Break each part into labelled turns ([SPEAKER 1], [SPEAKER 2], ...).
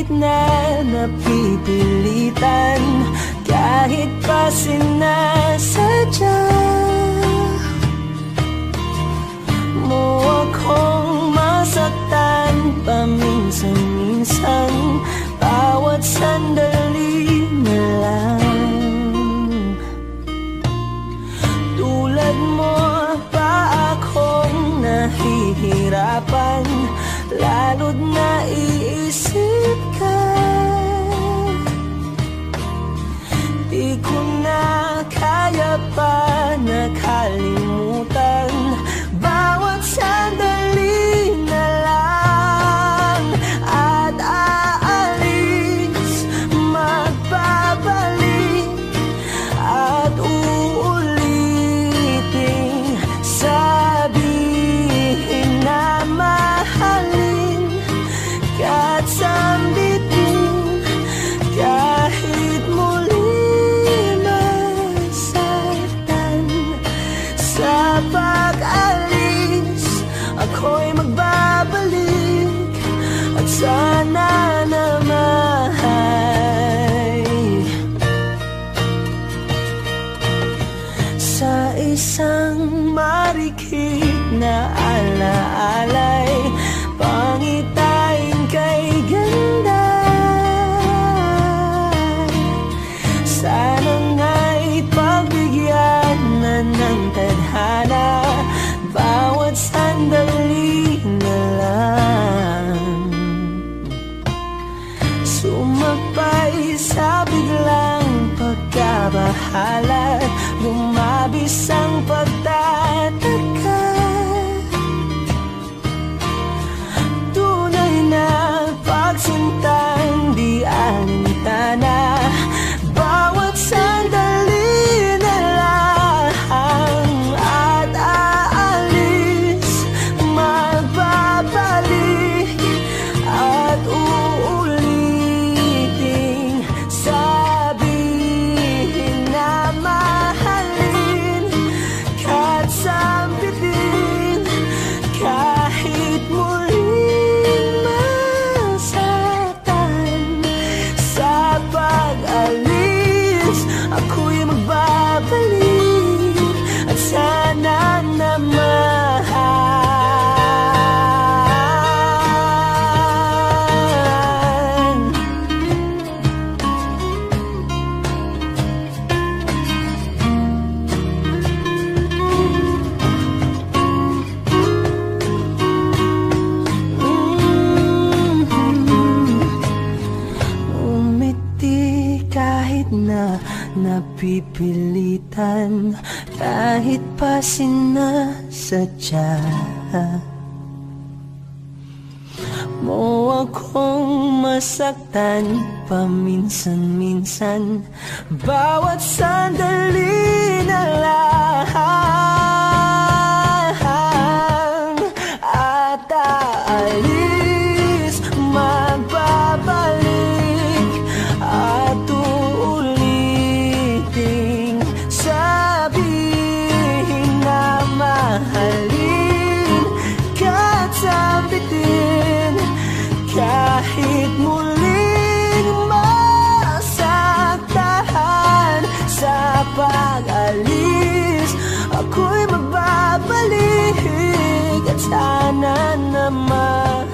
[SPEAKER 1] na napipilitan, kahit pa sinasadya mo akong masaktan paminsan-minsan, bawat sandali na lang. Tulad mo pa akong nahihirapan, lalo't naiisip ka. Di ko na kaya pa nakalimutan, bawat sandali na lang. At aalis, magbabalik, at uulitin, sabihin na mahalin ka at sambitin, kahit muli masaktan. Sa pag-alis, ako'y magbabalik, at sana naman sa isang marikit na alaalay, pangitain kay ganda. Sana nga'y pagbigyan na ng tadhana, bawat sandali na lang. Sumakbay sa biglang pagkabahala, lumabis ang pagtataka. Tunay na pagsintang di alintana, bawat sandali na lang. At aalis, magbabalik, at uulitin, sabihin na mahalin ka at sambitin, kahit muling masaktan. Sa pag-alis, ako'y magbabalik, at sana naman umiti kahit na napipilitan, kahit pa sinasadya mo akong masaktan paminsan-minsan, bawat sandali na lang. At aalis, magbabalik, at uulitin, sabihin na mahalin ka at sambitin, kahit muling masaktan. Sa pag-alis, ako'y magbabalik, at sana naman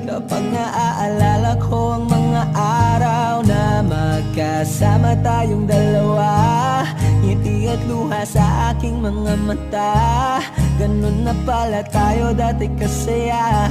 [SPEAKER 1] kapag naaalala ko ang mga araw na magkasama tayong dalawa, ngiti at luha sa aking mga mata. Ganun na pala tayo dati kasaya,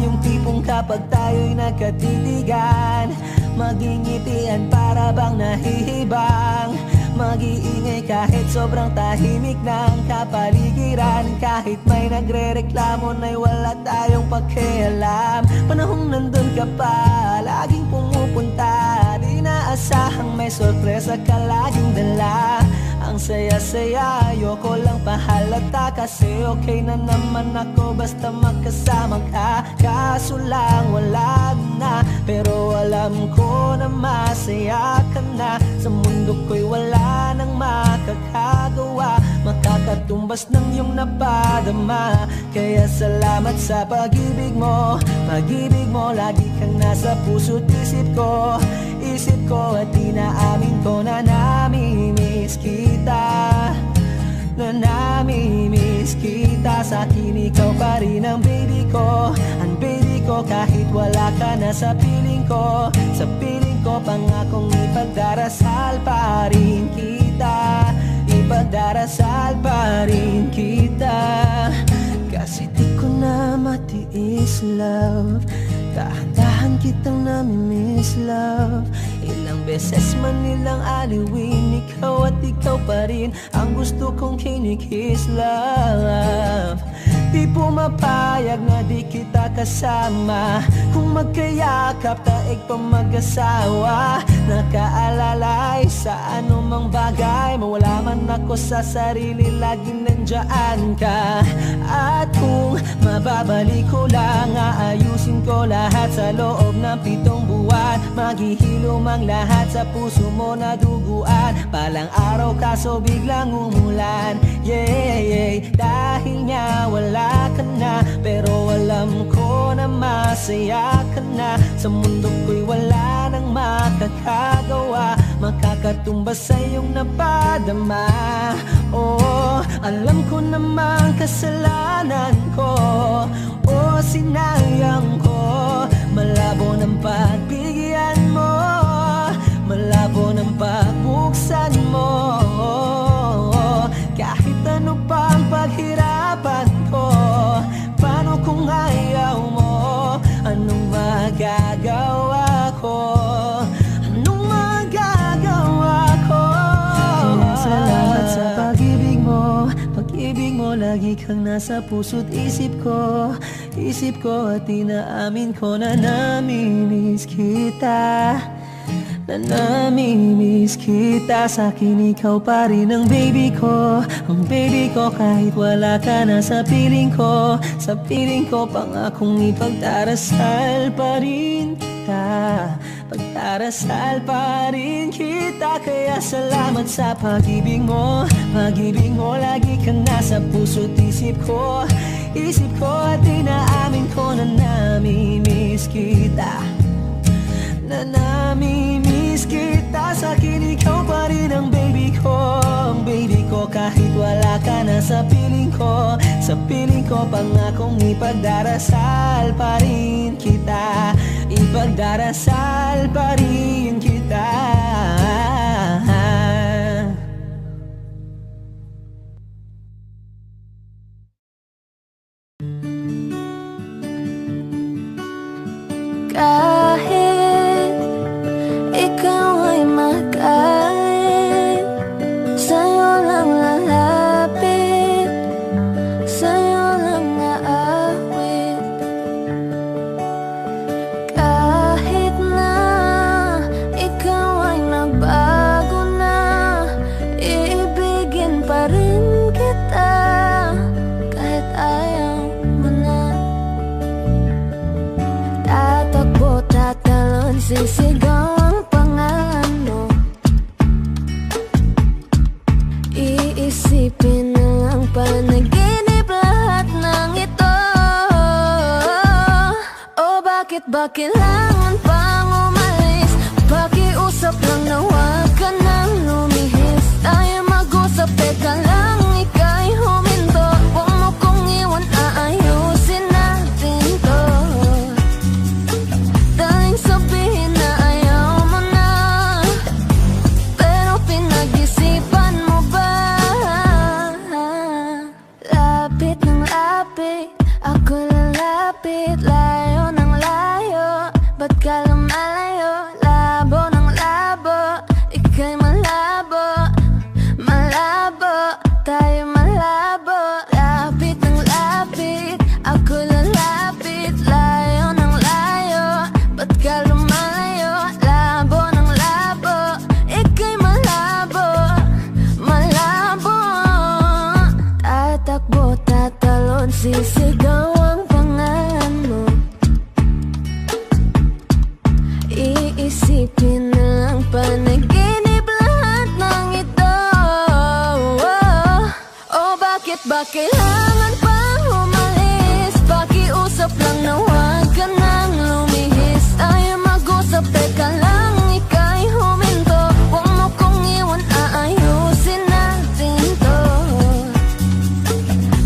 [SPEAKER 1] yung tipong kapag tayo'y nagkatitigan, magingitian para bang nahihibang, mag-iingay kahit sobrang tahimik ng kapaligiran, kahit may nagre-reklamo na'y wala tayong pakialam. Panahong nandun ka pa, laging pumupunta, di naasahang may sorpresa ka laging dala. Ang ang saya-saya. Ayoko lang pahalata kasi okay na naman ako basta magkasama ka. Kaso lang wala na, pero alam ko na masaya ka na. Sa mundo ko'y wala nang makakagawa, makakatumbas ng iyong napadama. Kaya salamat sa pag-ibig mo, pag-ibig mo. Lagi kang nasa puso't isip ko, isip ko. At inaamin ko na namimiss kita, na namimiss kita. Sa'kin ikaw pa rin ang baby ko, ang baby ko. Kahit wala ka na sa piling ko, sa piling ko. Pangakong ipagdarasal pa rin kita, ipagdarasal pa rin kita. Kasi di ko na matiis, love. Dahan-dahan kitang namimiss, love. Ilang beses man nilang aliwin, ikaw at ikaw pa rin ang gusto kong kinikiss, love. Di pumapayag na di kita kasama, kung magkayakap taig pa mag-asawa. Nakaalalay sa anumang bagay, mawala man ako sa sarili, laging nandiyan ka. At kung mababalik ko lang, aayusin ko lahat sa loob ng 7 buwan. Maghihilom ang lahat sa puso mo na duguan. Palang araw kaso biglang umulan, yeah, yeah. Dahil nga wala ka na, pero alam ko na masaya ka na. Sa mundo ko'y wala nang makakagawa, makakatumbas sa iyong napadama. Oh, alam ko namang kasalanan ko, oh, sinayang ko. Malabo ng pagbigyan mo, malabo ng pagbuksan mo. Kahit ano pa ang paghirapan ko, paano kung ayaw mo? Anong magagawa ko? Anong magagawa ko? Kaya salamat sa pag-ibig mo, pag-ibig mo. Lagi kang nasa puso't isip ko, isip ko. At inaamin ko na namimiss kita, na namimiss kita. Sa'kin ikaw pa rin ang baby ko, ang baby ko. Kahit wala ka na sa piling ko, sa piling ko. Pangakong ipagdarasal pa rin kita, pagdarasal pa rin kita. Kaya salamat sa pag-ibig mo, pag-ibig mo. Lagi kang nasa puso't isip ko, isip ko. At inaamin ko na namimiss kita, na namimiss kita. Sa'kin ikaw pa rin ang baby ko, ang baby ko. Kahit wala ka na sa piling ko, sa piling ko. Pangakong ipagdarasal pa rin kita, ipagdarasal pa rin kita.
[SPEAKER 2] Kahit ikaw ay magalit, sa'yo lang lalapit, sa'yo lang aawit. Kahit na ikaw ay nagbago na, iibigin pa rin kita. Kahit ayaw mo na, tatakbo, tatalon, sisigaw ang pangalan mo. Iisipin na lang panaginip lahat ng ito. Oh, bakit kailangan pang umalis? Pakiusap lang na huwag ka nang lumihis. Tayo mag-usap, teka lang, ika'y huminto. Huwag mo kong iwan, aayusin natin to. Daling sabihin na Isipin na lang panaginip lahat ng ito. Oh, bakit ba kailangan pang umalis? Pakiusap lang na huwag ka nang lumihis. Tayo mag-usap, teka lang, ika'y huminto. Huwag mo kong iwan, aayusin natin to.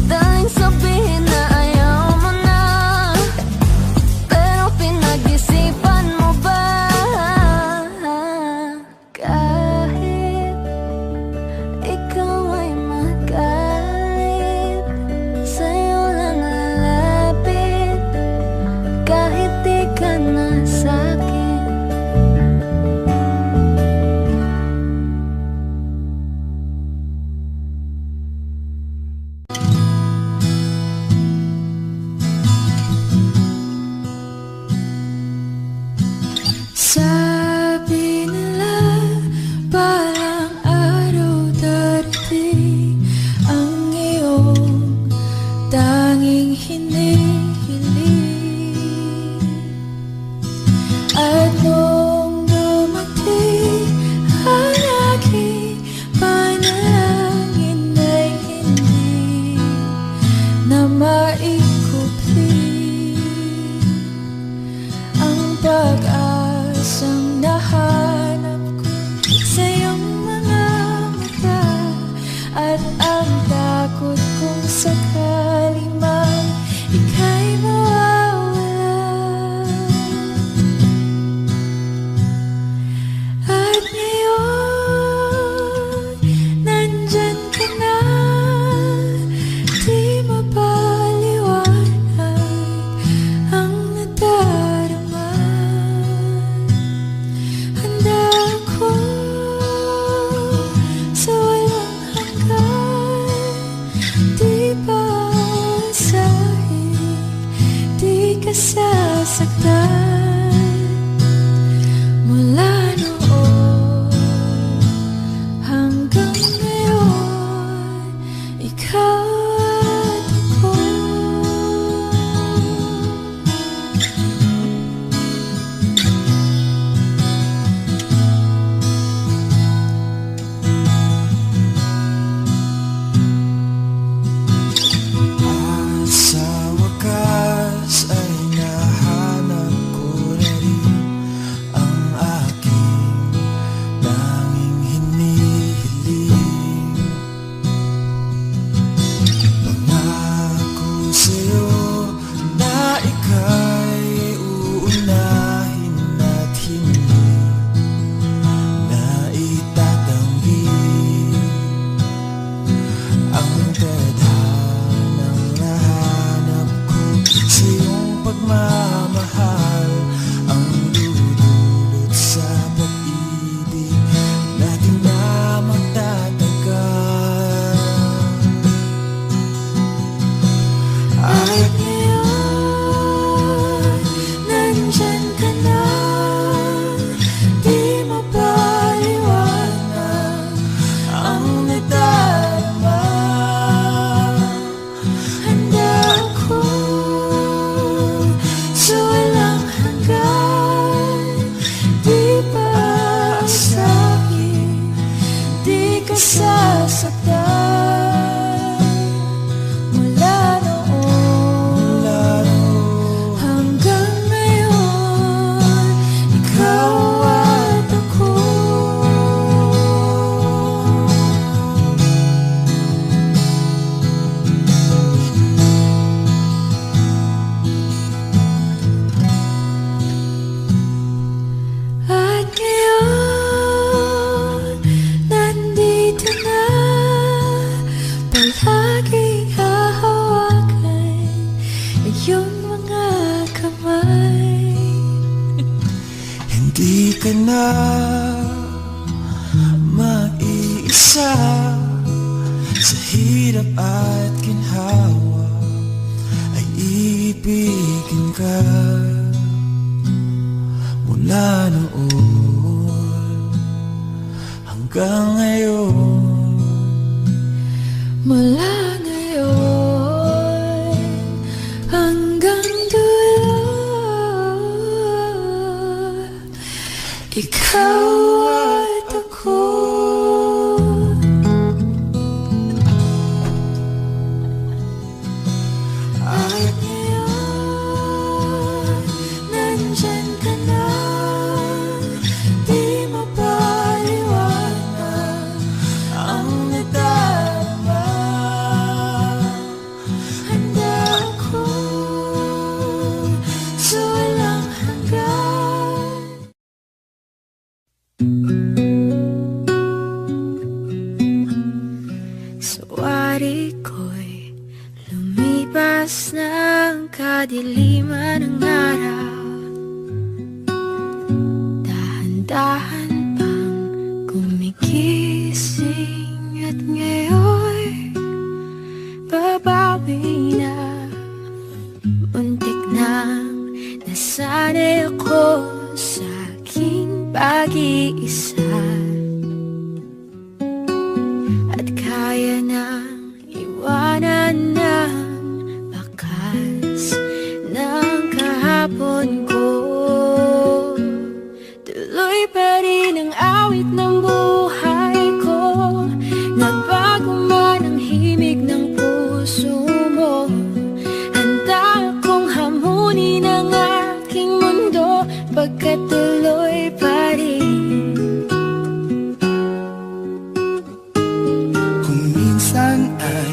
[SPEAKER 2] Daling sabihin na ayaw mo na, pero pinag-isipan mo ba? Kahit ikaw ay magalit, sa'yo lang lalapit. Kahit di ka na sa'kin. Sabi nila parang araw darating ang iyong tanging hinihiling. At nung dumating ang aking panalangin ay hindi na maikupli. Ang pag-asang nahanap ko sa iyong mga mata, at ang takot kong sakali man ika'y mawawala. At ngayon, nandyan ka na, di mapaliwanag ang nadarama. Handa ako sa walang hanggan, di pa asahin, di ka sasaktan. Mula noon hanggang ngayon, ikaw at ako.
[SPEAKER 3] Sa wakas ay nahanap ko na rin ang aking tanging hinihiling. Pangako sa'yo na ika'y uunahin at hindi na itatanggi. Ang tadhanang nahanap ko sa iyong pagmamahal, ang dudulot sa pag-ibig natin na magtatagal.
[SPEAKER 2] At ngayon, nandyan ka na, di mapaliwanag ang nadarama. Handa ako sa walang hanggan, di pa aasahin, di ka sasaktan. Mula noon hanggang ngayon, ikaw at ako. At ngayon, nandito na, palaging hahawakan iyong mga kamay.
[SPEAKER 3] Hindi ka na mag-iisa sa hirap at ginhawa, ay iibigin ka. Mula noon hanggang ngayon,
[SPEAKER 2] Mula ngayon hanggang dulo,
[SPEAKER 3] ikaw at ako. At ngayon, nandyan ka na, di mapaliwanag ang nadarama. Handa ako sa walang hanggan. Sa wari ko'y lumipas ng kadiliman ng araw, dahan-dahan pang gumigising, at ngayon babawi na. Muntik nang nasanay ako sa aking pag-iisa, at kaya nang iwanan ng bakas ng kahapon ko. Tuloy pa rin ang awit ng buhay ko, nagbago man ang himig ng puso mo. Handa akong hamunin ang aking mundo, pagkat tuloy pa rin. Kung minsan ay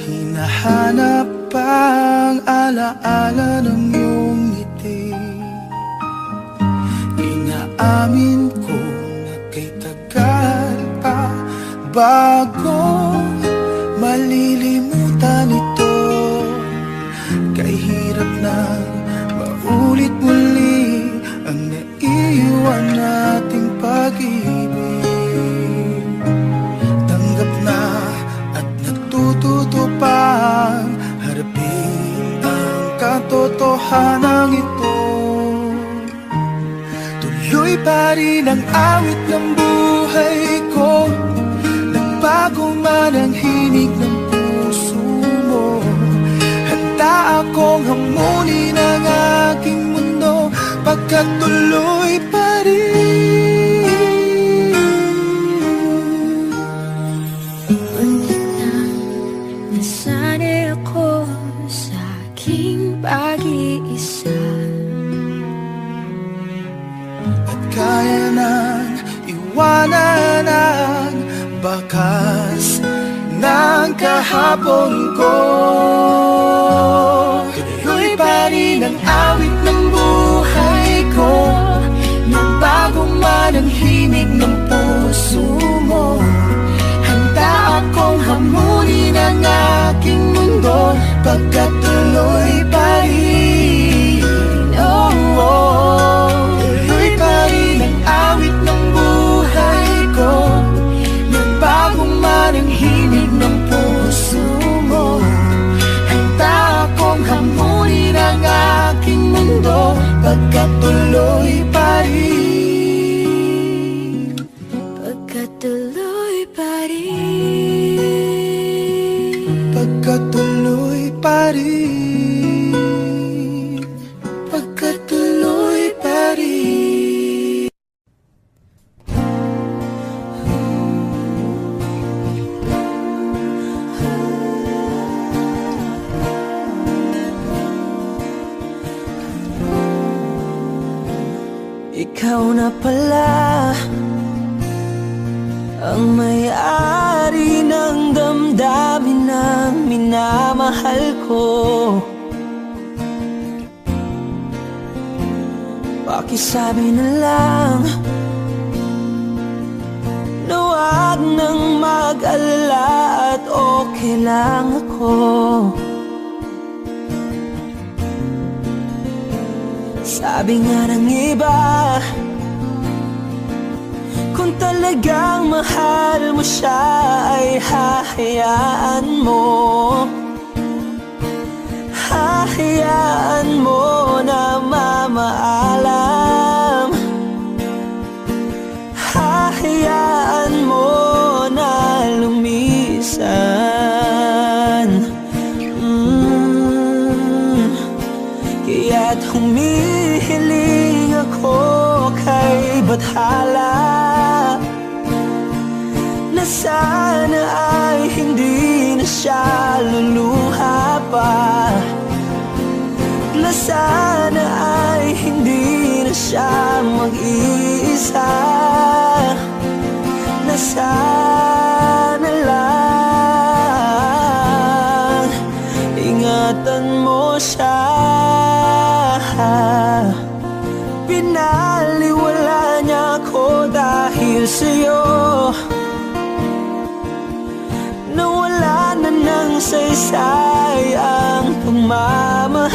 [SPEAKER 3] hinahanap ang alaala ng iyong ngiti, inaamin ko na kay tagal pa bago malilimutan ito. Kay hirap na maulit muli ang naiwan nating pag-ibig. Tanggap na at natututo pang harapin ang katotohanan ito. Tuloy pa rin ang awit ng buhay ko, nagbago man ang himig ng puso mo. Handa akong hamunin ang aking mundo, pagkat tuloy pa rin. Muntik nang nasanay ako sa aking pag-iisa, at kaya nang iwanan ang bakas ng kahapon ko. Tuloy pa rin ang awit ng buhay ko, nagbago man ang himig ng puso mo. Handa akong hamunin ang aking mundo, pagkat tuloy pa rin. Oh, oh. Tuloy pa rin ang awit ng buhay ko, nagbago man ang himig ng puso mo. Handa akong hamunin ang aking mundo, pagkat tuloy pa rin. Pagkat tuloy pa rin. Pagkat tuloy pa rin. Pagkat tuloy pa rin.
[SPEAKER 1] Ikaw na pala ang may-ari ng damdamin ng minamahal ko. Pakisabi na lang na huwag nang mag-alala at okay lang ako. Sabi nga ng iba, kung talagang mahal mo siya ay hahayaan mo. Hahayaan mo na mamaalam. Hahayaan mo na lumisan. Kaya't humihiling ako ika'y bathala na sana ay hindi na siya luluha pa, na sana ay hindi na siya mag-iisa, na sana lang ingatan mo siya. Pinaliwala niya ako dahil sa'yo, nawala na ng saysay ang pagmamahal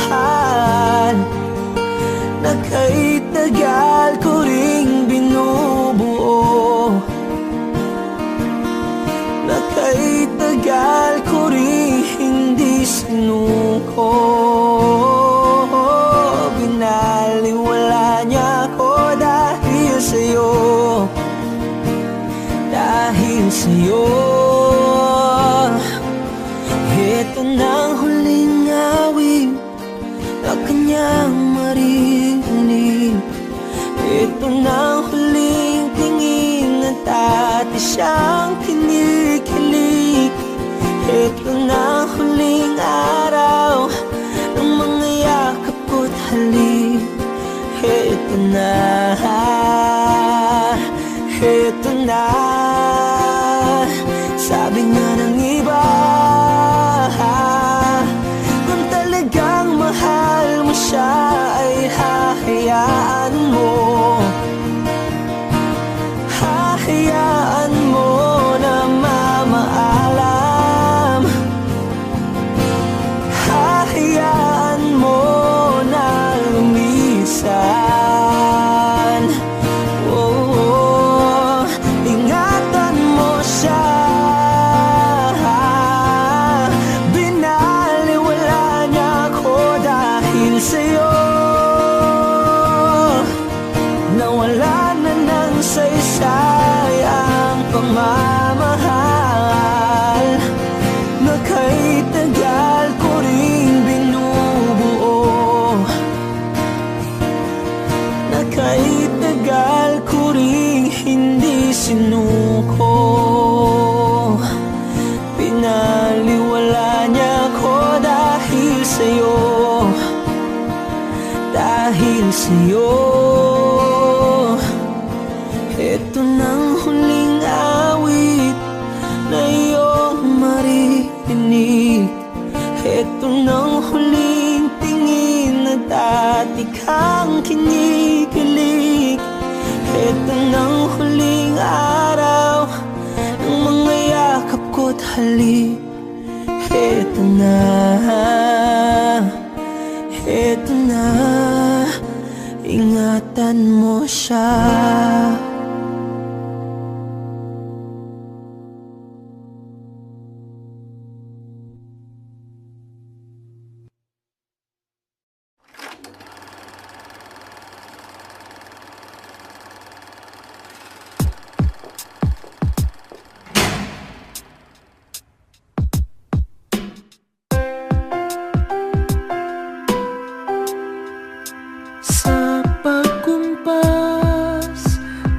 [SPEAKER 1] na kahit tagal ko ring binubuo, na kahit tagal ko ring hindi sinuko. Binaliwala niya ako dahil sa'yo, dahil sa'yo. Ito na ang huling awit na kanyang marinig. Ito na ang huling tingin na dati siyang kinikilig. Ito na ang huling araw ng mga yakap ko't halik. Ito na, ito na. Sabi nga ng iba, kung talagang mahal mo siya ay hahayaan mo, hahayaan mo na mamaalam, hahayaan mo na lumisan. Oh, ingatan mo siya. Binaliwala niya ako dahil sa'yo, nawala na ng saysay ang pagmamahal na kahit tagal ko ring binubuo, na kahit tagal ko ring hindi sinuko. Pinaliwala niya ako dahil sa'yo, dahil sa'yo. Ito nang huling awit na iyong marinig. Ito nang huling tingin na dati kang kinikilig. Ito nang huling araw ng mga yakap ko't halik. Ito na, ito na, ingatan mo siya. Sa pagkumpas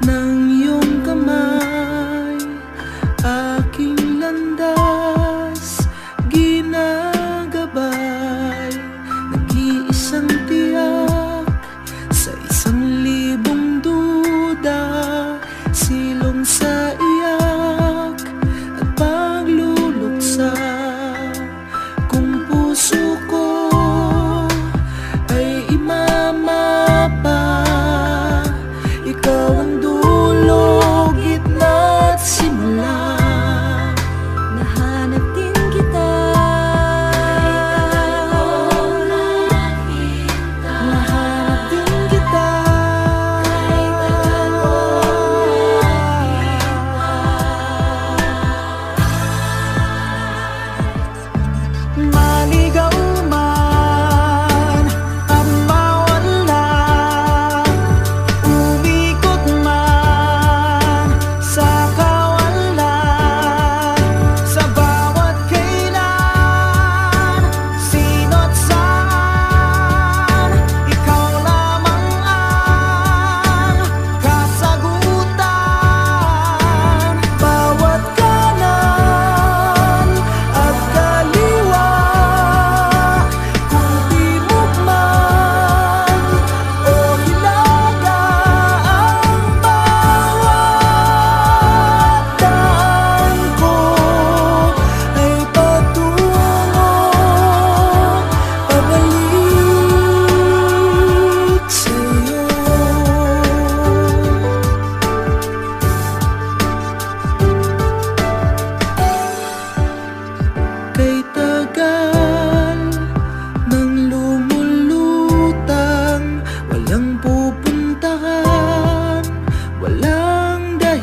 [SPEAKER 1] ng iyong kamay, aking landas ginagabay. Nag-iisang tiyak sa 1,000 duda, silong sa iyak at pagluluksa. Kung puso ko ay imamapa, ikaw ang dulo, gitna at simula. Nahanap din kita, nahanap din kita. Maligaw man at mawala, umikot man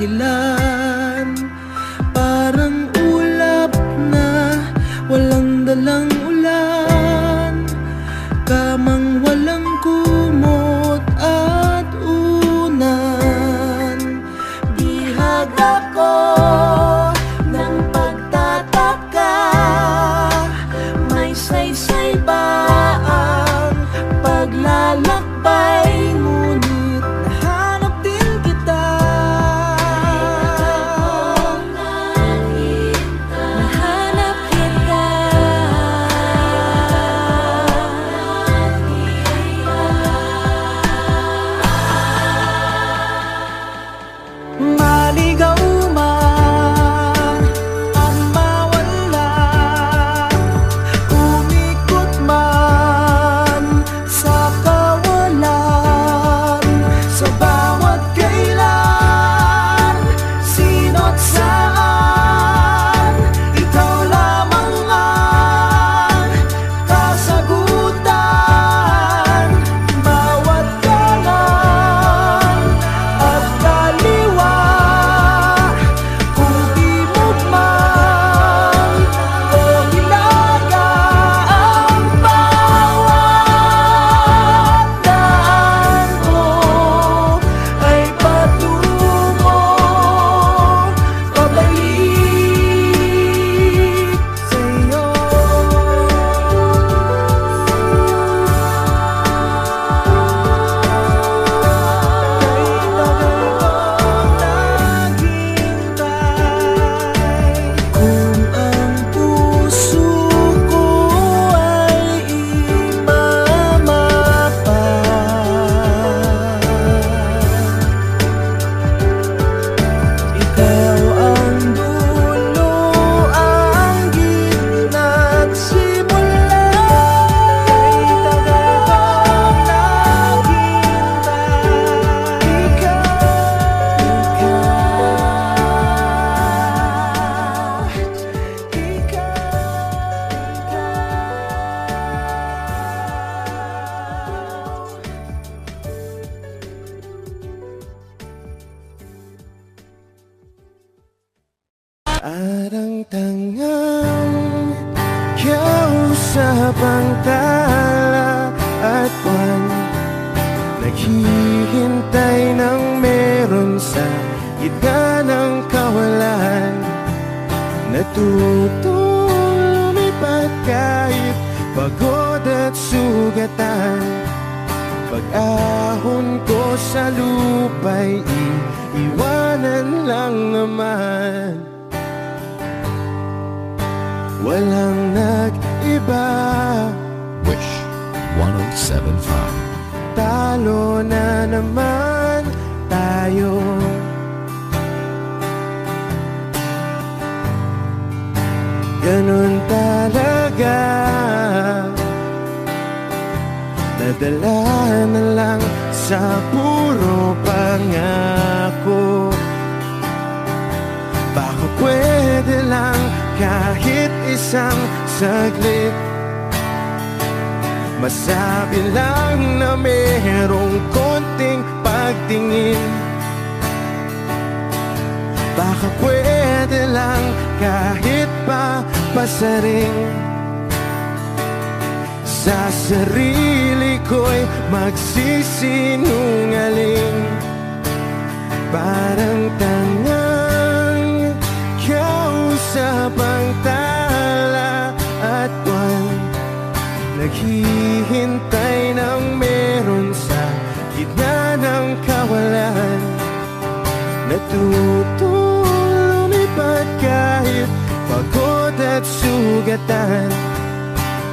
[SPEAKER 1] dakilan. Parang ulap na walang dalang ulan, kamang walang kumot at unan. Bihag ako ng pagtataka, may saysay ba ang paglalakbay, ngunit nahanap din kita.
[SPEAKER 2] Nahanap kita.
[SPEAKER 1] Maligaw man ang mawala, umikot man sa kawalan, sa bawat kailan, sino't saan, ikaw lamang ang kasagutan. Bawat kanan at kaliwa, kung timog man o hilaga, ang bawat daan ko ay patungo pabalik sa'yo. Kung ang puso ko ay imamapan, ikaw ang dulo, ang gitna't simula. Kay tagal kong arang tangang kausap ang tala at buwan, naghihintay ng meron sa gitna ng kawalan. Natutong lumipad kahit pagod at sugatan. Pag-ahon ko sa lupa'y iiwanan lang naman. Walang nag-iba,
[SPEAKER 4] Wish 1075.
[SPEAKER 1] talo na naman tayo. Ganun talaga, nadala na lang sa puro pangako. Baka pwede lang kahit isang saglit, masabi lang na merong konting pagtingin. Baka pwede lang kahit pa pasaring, sa sarili ko'y magsisinungaling. Parang tangang kausap ang tala at buwan, naghihintay ng meron sa gitna ng kawalan. Natutong lumipad kahit pagod at sugatan.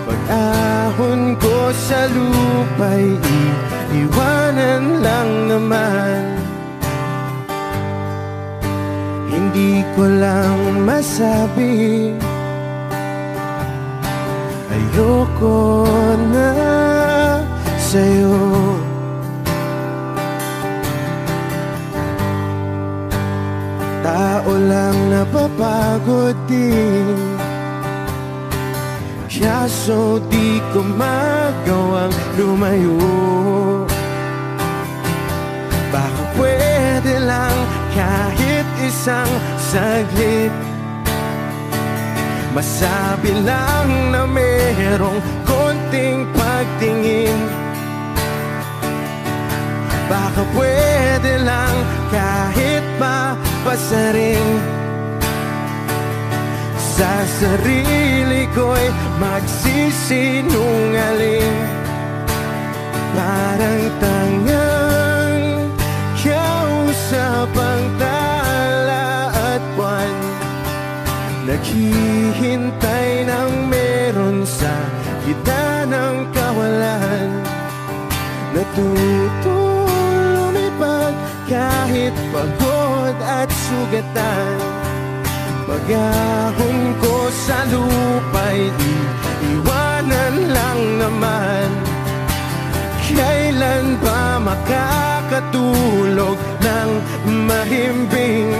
[SPEAKER 1] Pag-ahon ko sa lupa'y iiwanan lang naman. Hindi ko lang masabi, ayoko na sa'yo. Tao lang napapagod din, kaso di ko magawang lumayo. Baka pwede lang kahit
[SPEAKER 5] isang saglit. Masabi lang na merong konting pagtingin. Baka pwede lang kahit mapasaring. Sa sarili ko'y magsisinungaling. Parang tangang kausap ang tala at buwan. Naghihintay ng meron sa gitna ng kawalan. Natuto lumipad kahit pagod at sugatan. Pag-ahon ko sa lupa'y iiwanan lang naman. Kailan ba makakatulog ng mahimbing?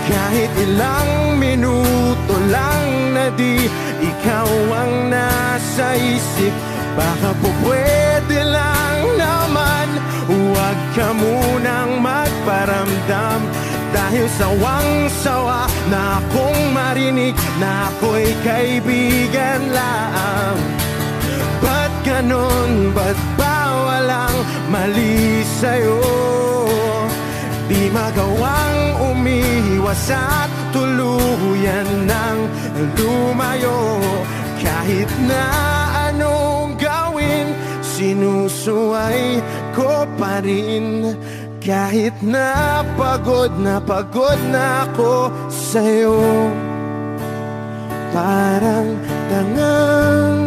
[SPEAKER 5] Kahit ilang minuto lang na di ikaw ang nasa isip. Baka po pwede lang naman, huwag ka munang magparamdam. Dahil sawang-sawa na akong marinig na ako'y kaibigan lang. Ba't ganon? Ba't ba walang mali sa'yo? Di magawang umiwas at tuluyan ng lumayo. Kahit na anong gawin, sinusuway ko pa rin. Kahit na pagod na ako sa'yo. Parang tangang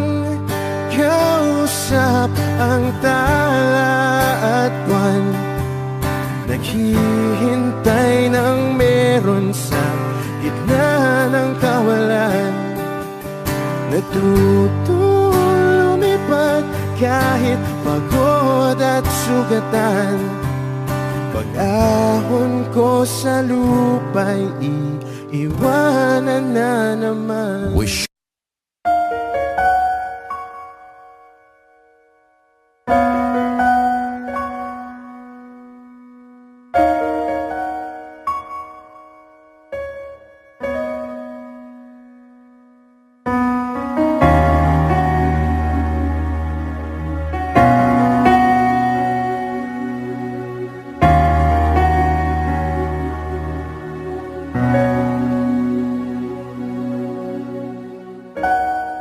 [SPEAKER 5] kausap ang tala at buwan. Naghihintay ng meron sa gitna ng kawalan. Natuto lumipad kahit pagod at sugatan. Pag-ahon ko sa lupa'y iiwanan na naman.
[SPEAKER 4] Wish.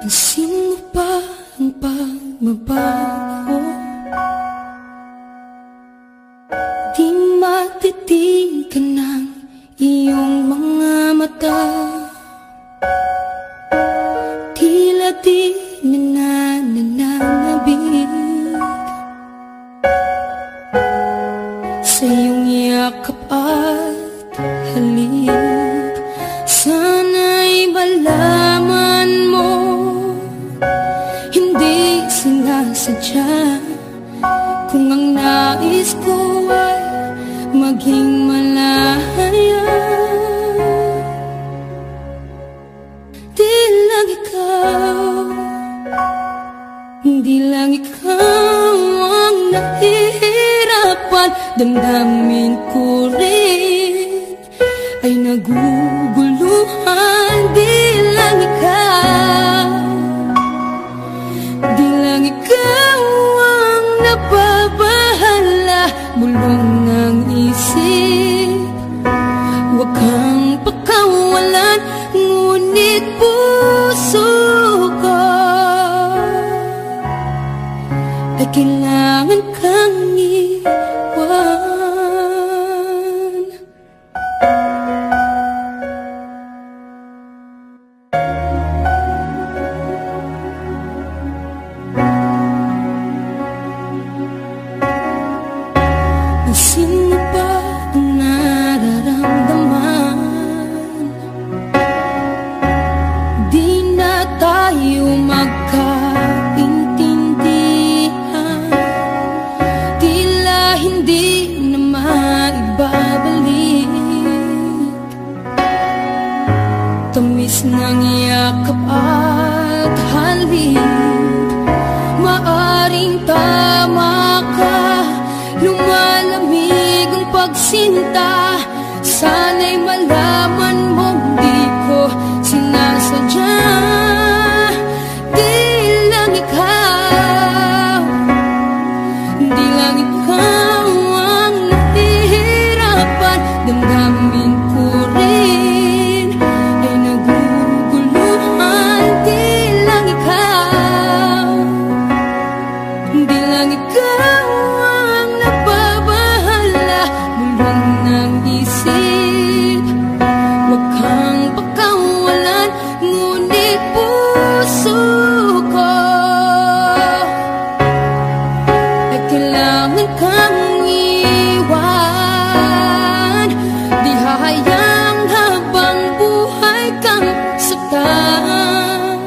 [SPEAKER 3] Sino pa ang pagbabago? Di matitigan ng iyong mga mata. Tila di nananabig sa iyong yakap at halik. Sana'y malaman mo, hindi sinasadya. Kung ang nais ko ay maging malaya, di lang ikaw ang nahihirapan. Damdamin ko rin ay naguguluhan. Di lang ikaw ang nababahala. Bulong ng isip, huwag kang pakawalan. Ngunit puso ko ay kailangan kang iwan. Sino ba ang nararamdaman? Di na tayo magkaintindihan. Tila hindi na maibabalik. Tamis ng yakap at halik. Maaring tama ka, lumalamig ang pagsinta. Sana'y malaman mong di ko sinasadya. Di lang ikaw ang nahihirapan. Damdamin ko rin ay naguguluhan. Di lang ikaw ang nababahala. Bulong ng isip, huwag kang pakawalan. Ngunit puso ko ay kailangan kang iwan. Di hahayang habang buhay kang saktan.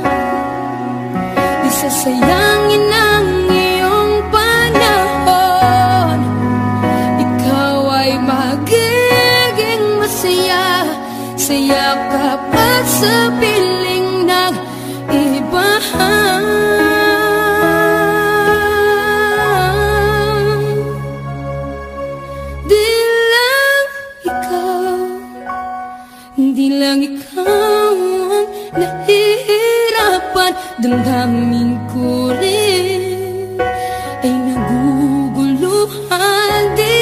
[SPEAKER 3] Di sasayangin ang iyong panahon. Ikaw ay magiging masaya sa yakap at sa piling ng iba. Di lang ikaw ang nahihirapan. Damdamin ko rin ay naguguluhan. Di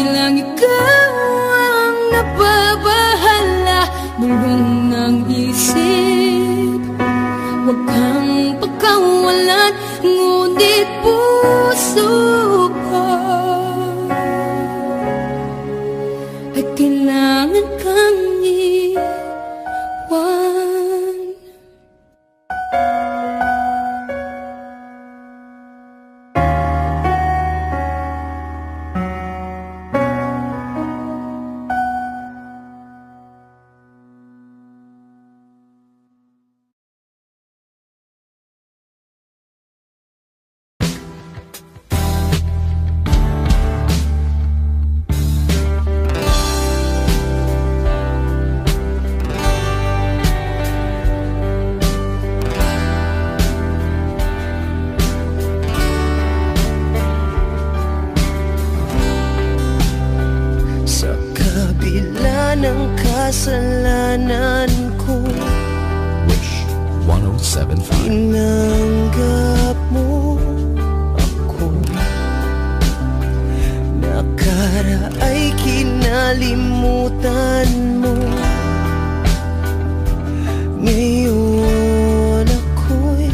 [SPEAKER 3] lang ikaw ang nababahala. Bulong ng isip, huwag kang pagkawalan. Ngunit puso ko ay kailangan kang iwan.
[SPEAKER 1] Ng kasalanan ko,
[SPEAKER 4] Wish 1075.
[SPEAKER 1] tinanggap mo ako. Nakaraay kinalimutan mo. Ngayon ako'y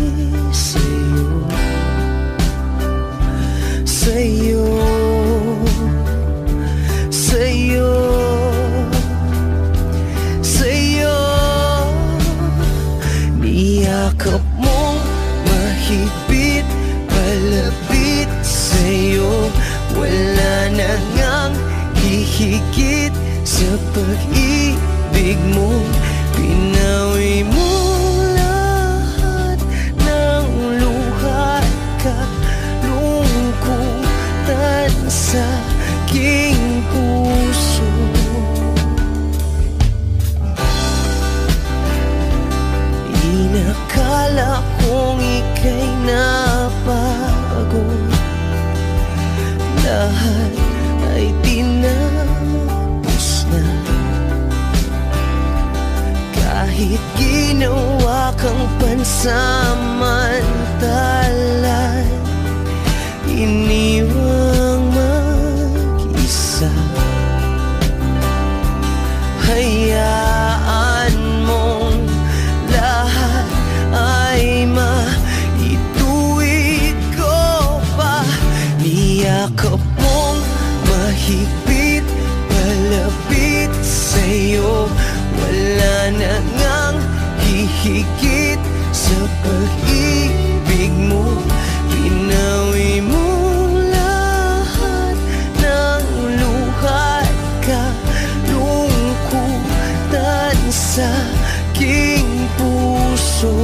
[SPEAKER 1] sa'yo, sa'yo, sa'yo, niyakap mong mahigpit, palapit sa'yo. Wala na ngang hihigit sa pag-ibig mo. Pinawi mo lahat ng luha at kalungkutan sa aking puso. Inakala kong ika'y napagod. Lahat ay tinapos na. Kahit ginawa kang pansamantala, iniwang mag-isa. Hayaan mong lahat ay maituwid ko pa. Niyakap mong mahigpit, palapit sa'yo. Wala na ngang hihigit sa pag-ibig mo. Pinawi mo lahat ng luha at kalungkutan sa aking puso.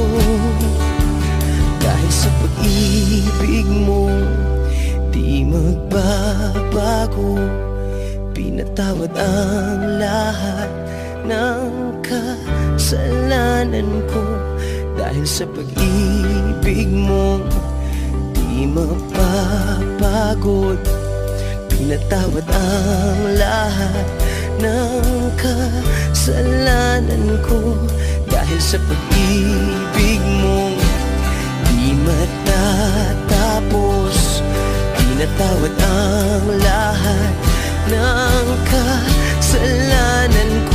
[SPEAKER 1] Dahil sa pag-ibig mo, di magbabago. Pinatawad ang lahat ng kasalanan ko. Dahil sa pag-ibig mo, di mapapagod. Pinatawad ang lahat ng kasalanan ko, dahil sa pag-ibig mo di matatapos. Pinatawad ang lahat ng kasalanan ko.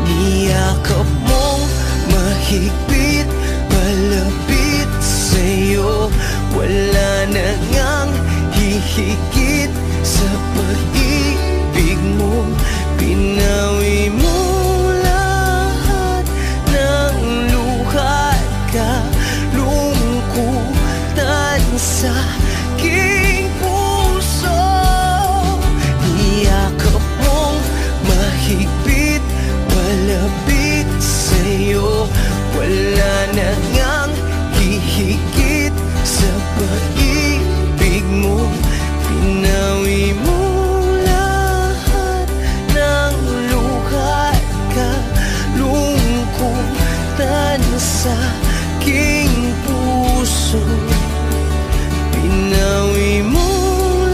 [SPEAKER 1] Niyakap mong mahigpit, palapit sa'yo. Wala na ngang hihigit sa pag-ibig mo. Pinawi mo lahat ng luha at kalungkutan sa aking puso. Niyakap mong mahigpit, palapit sa'yo. Wala na ngang hihigit sa pag-ibig mo. Pinawi mo lahat ng luha at kalungkutan sa aking puso. Pinawi mo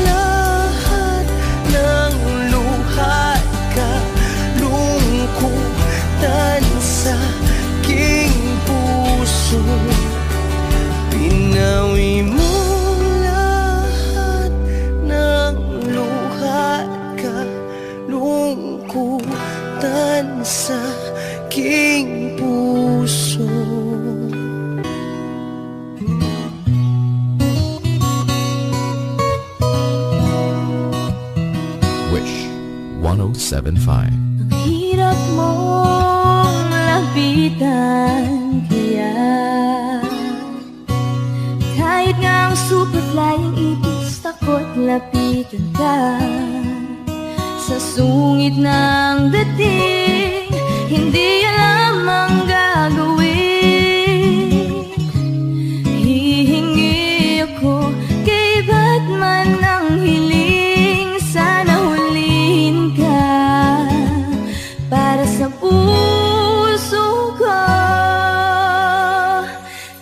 [SPEAKER 1] lahat ng luha at kalungkutan sa aking puso. Pinawi mo lahat ng luha at kalungkutan sa aking puso.
[SPEAKER 4] Wish 1075.
[SPEAKER 2] Ang hirap mong lapitan, kaya kahit nga ang super flying ipis, takot lapitan ka. Sa sungit ng dating, hindi alam ang gagawin. Hihingi ako kay Batman ng hiling, sana huliin ka para sa puso ko.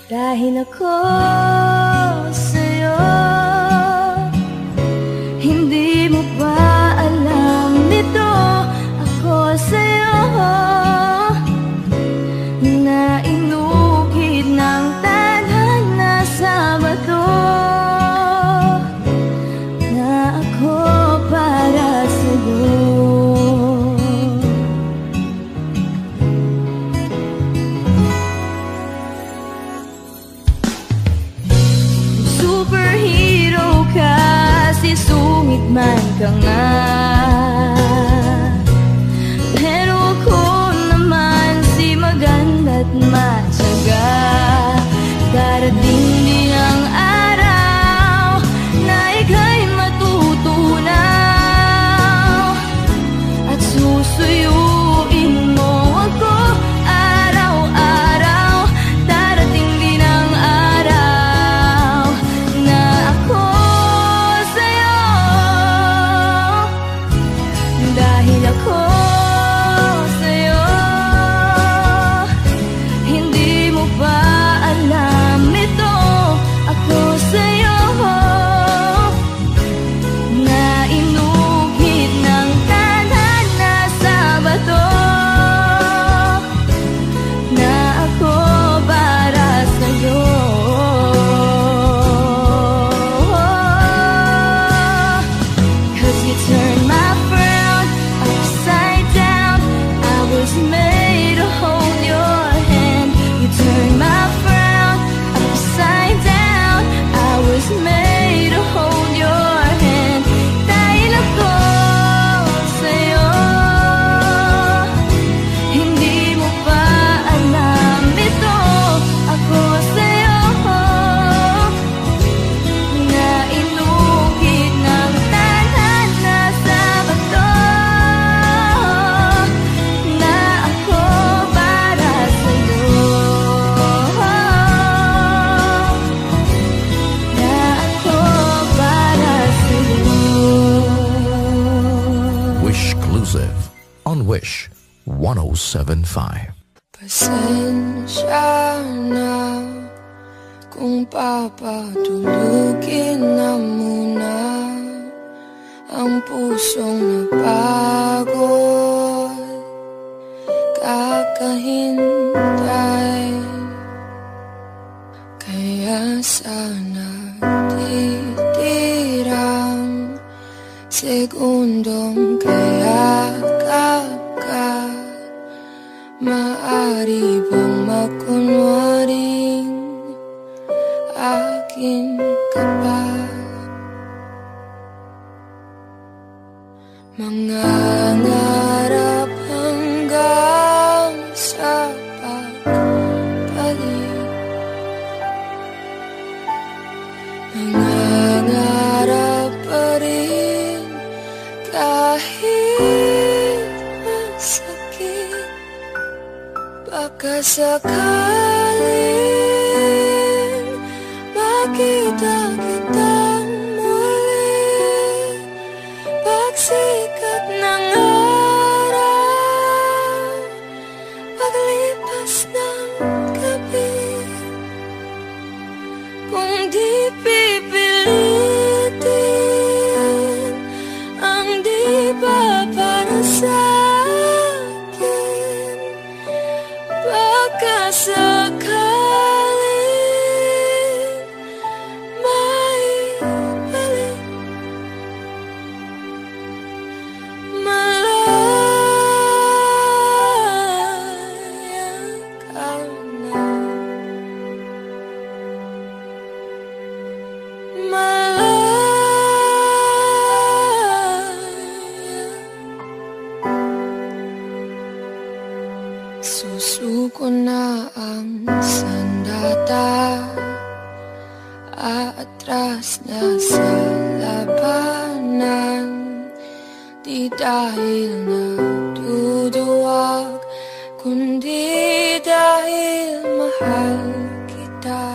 [SPEAKER 2] Dahil ako sa'yo, hindi mo ba alam nito? Ako sa'yo na
[SPEAKER 4] Wishclusive on Wish 107.5.
[SPEAKER 3] Pasensya na kung papatulugin na muna ang pusong napagod, kakahintay. Kaya sana titirang segundong kayakap ka. Maari bang makunwaring akin ka pa? Mangangarap hanggang sa pagpalit, mangangarap pa rin kahit masakit. Baka sakaling makita kitang muli, pagsikat ng araw, paglipas ng gabi. Kung di pipilitin ang di ba para sa akin, baka sakaling maibalik. Malaya ka na, susuko na ang sandata, aatras na sa labanan. Di dahil nagduduwag, kundi dahil mahal kita.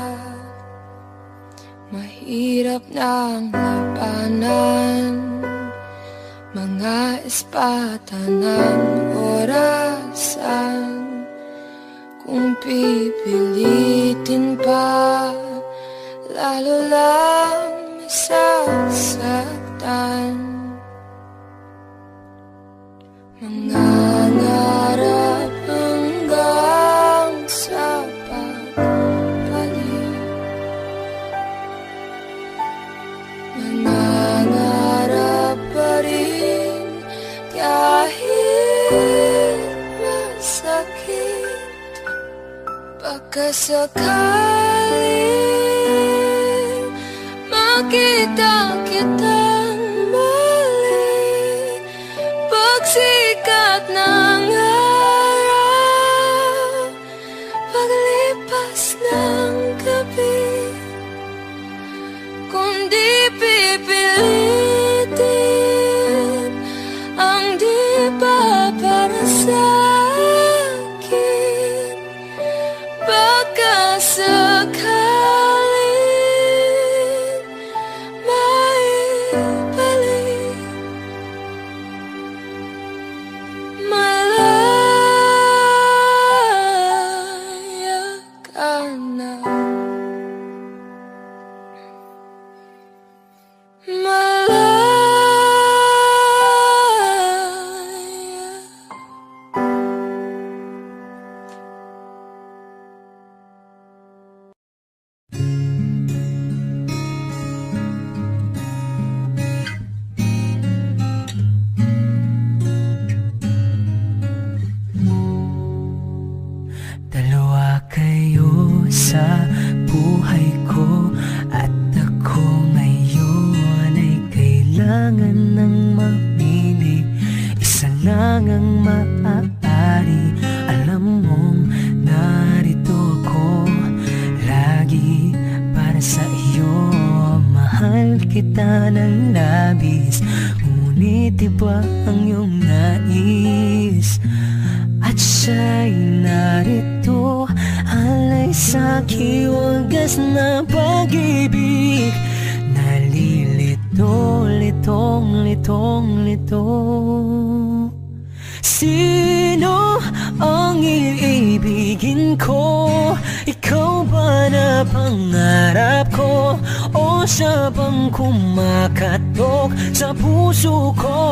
[SPEAKER 3] Mahirap ng labanan, mga espata ng orasan. Kung pipilitin pa, lalo lang masasaktan. Mangangarap hanggang sa pagpalit, mangangarap pa rin kahit masakit. Baka sakaling makita kitang muli, pagsikat ng araw, paglipas ng gabi. Kung di pipilitin ang di ba para sa akin, baka sakaling maibalik. Malaya ka na, malaya.
[SPEAKER 1] Dalawa kayo sa buhay ko, at ako ngayon ay kailangan ng mamili. Isa lang ang maaari, alam mong narito ako lagi para sa iyo. Mahal kita ng labis, ngunit iba ang iyong nais. At siya'y narito, alay sa'ki wagas na pag-ibig. Nalilito, litong, litong, litong. Sino ang iibigin ko? Ikaw ba na pangarap ko? O siya bang kumakatok sa puso ko?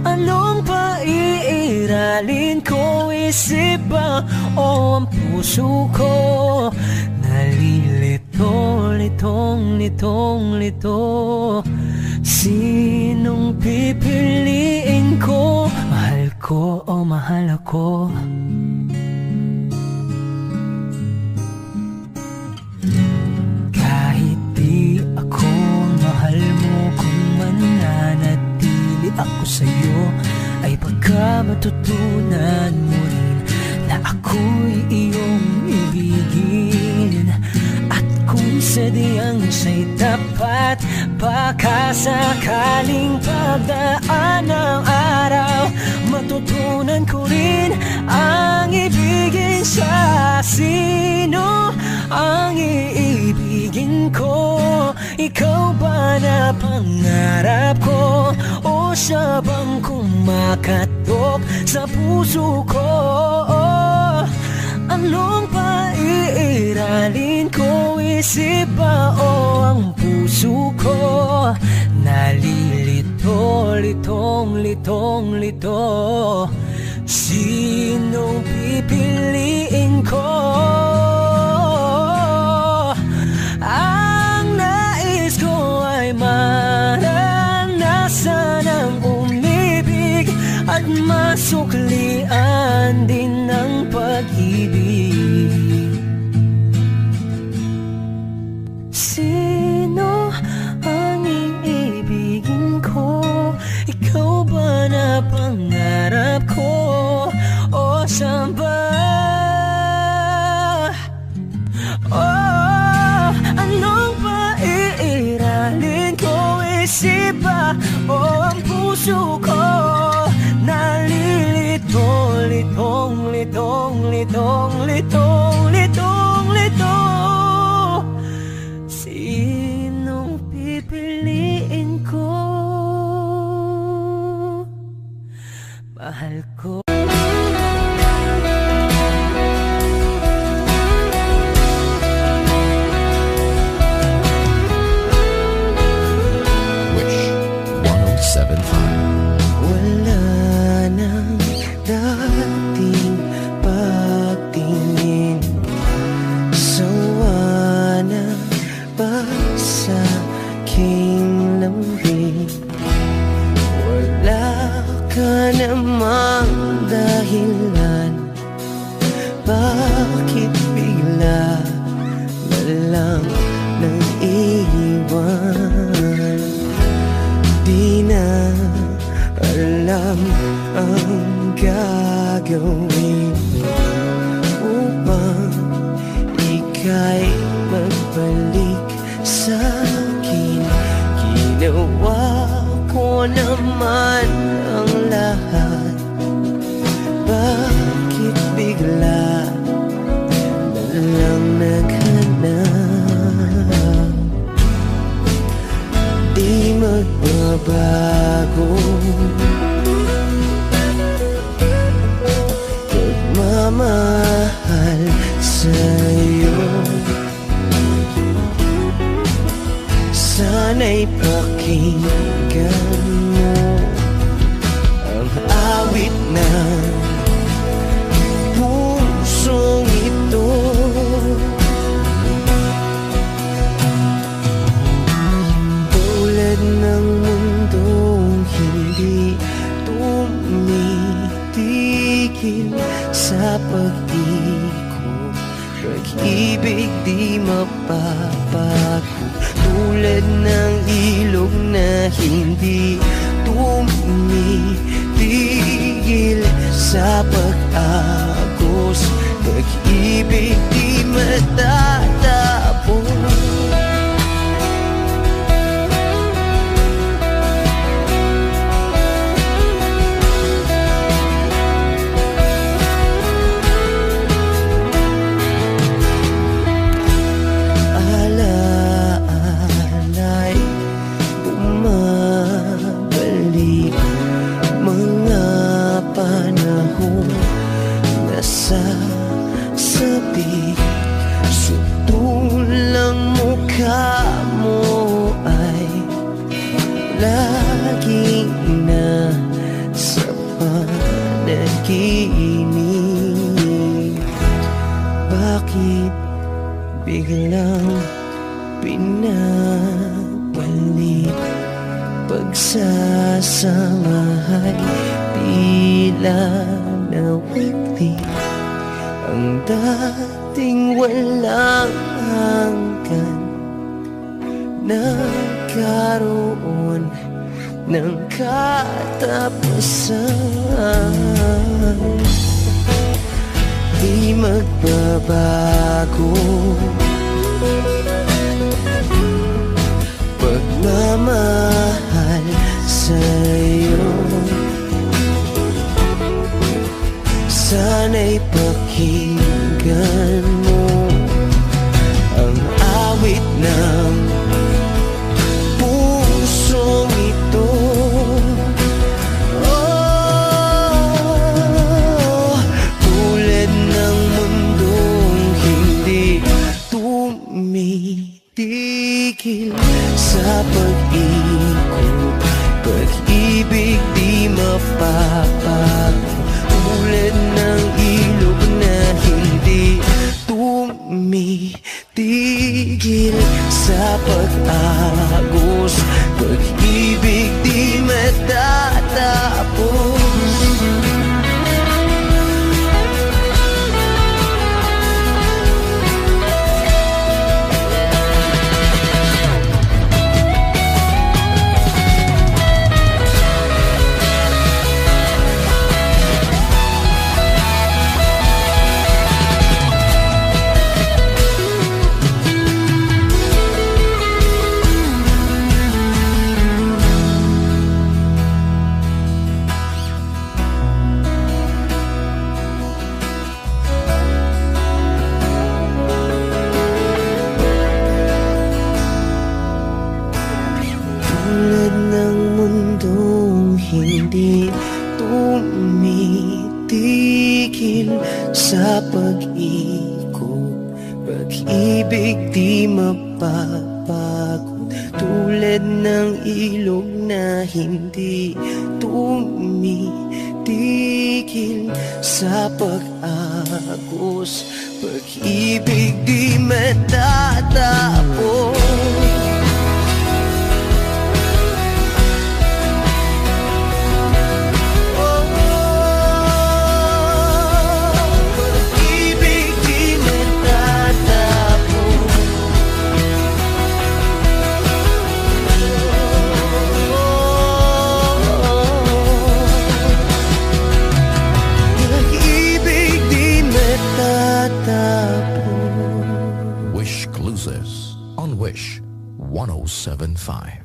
[SPEAKER 1] Anong paiiralin ko? Isip ba o ang puso ko? Nalilito, litong, litong, lito. Sinong pipiliin ko? Mahal ko o mahal ako? Kahit di ako mahal mo, kung mananatili ako sa'yo, ay baka matutunan mo rin na ako'y iyong ibigin. At kung sadyang siya'y tapat, baka sakaling pagdaan ng araw, matutunan ko rin ang ibigin siya. Sino ang iibigin ko? Ikaw ba na pangarap ko? O siya bang kumakatok sa puso ko? Anong paiiralin ko? Isip ba o ang puso ko? Nalilito, litong, litong, lito. Sinong pipiliin ko? Ang nais ko ay maranasan ang umibig at masuklian din ng pag-ibig. Sino ang iibigin ko? Ikaw ba na pangarap ko? O siya ba? Oh, anong paiiralin ko? Isip ba o ang puso ko? Nalilito, litong, litong, litong, litong, litong, litong. Sinong pipiliin ko? Mahal ko.
[SPEAKER 4] Wish 1075.
[SPEAKER 1] Wala nang dating pagtingin, sawa na ba sa aking lambing? Wala ka namang dahilan, bakit bigla na lang nang iwan? Di na alam ang gagawin upang ika'y magbalik sa'kin. Ginawa ko naman ang lahat, bakit bigla na lang naghanap? Di magbabago pagmamahal sa'yo. Sana'y pakinggan mo ang awit ng pusong ito. Tulad ng mundong hindi tumitigil sa pag-ikot, pag-ibig di mapapago. Tulad ng ilog na hindi tumitigil sa pag-agos, pag-ibig di matatapos. panaginip. Bakit biglang pinabalik? Pagsasamahay tila nawagli. Ang dating walang hanggan nagkaroon ng katapusan. Di magbabago pagmamahal sa'yo. Sana'y pakinggan mo ang awit ng pusong ito. Oh, tulad ng mundong hindi tumitigil sa pag-ikot, pag-ibig di mapapago. Tulad ng ilog na hindi tumitigil sa pag-agos, pag-ibig di matatapos. Hindi tumitigil sa pag-ikot, pag-ibig di mapapagod. Tulad ng ilog na hindi tumitigil sa pag-agos, pag-ibig di matatapos.
[SPEAKER 4] Wishclusives on Wish 107.5.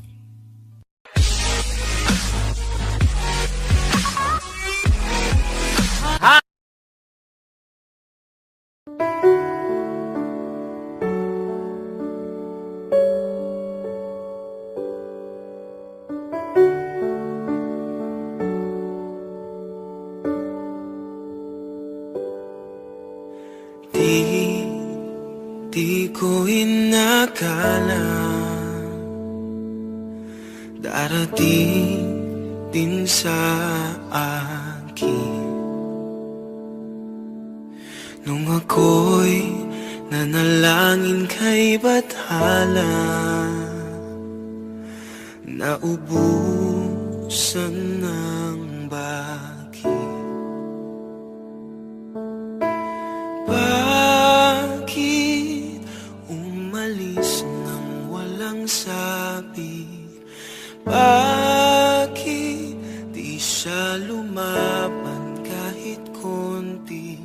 [SPEAKER 6] Di ko inakala darating din sa akin nung ako'y nanalangin kay Bathala, naubusan ng bakit. Bakit umalis nang walang sabi? Bakit di siya lumaban kahit konti?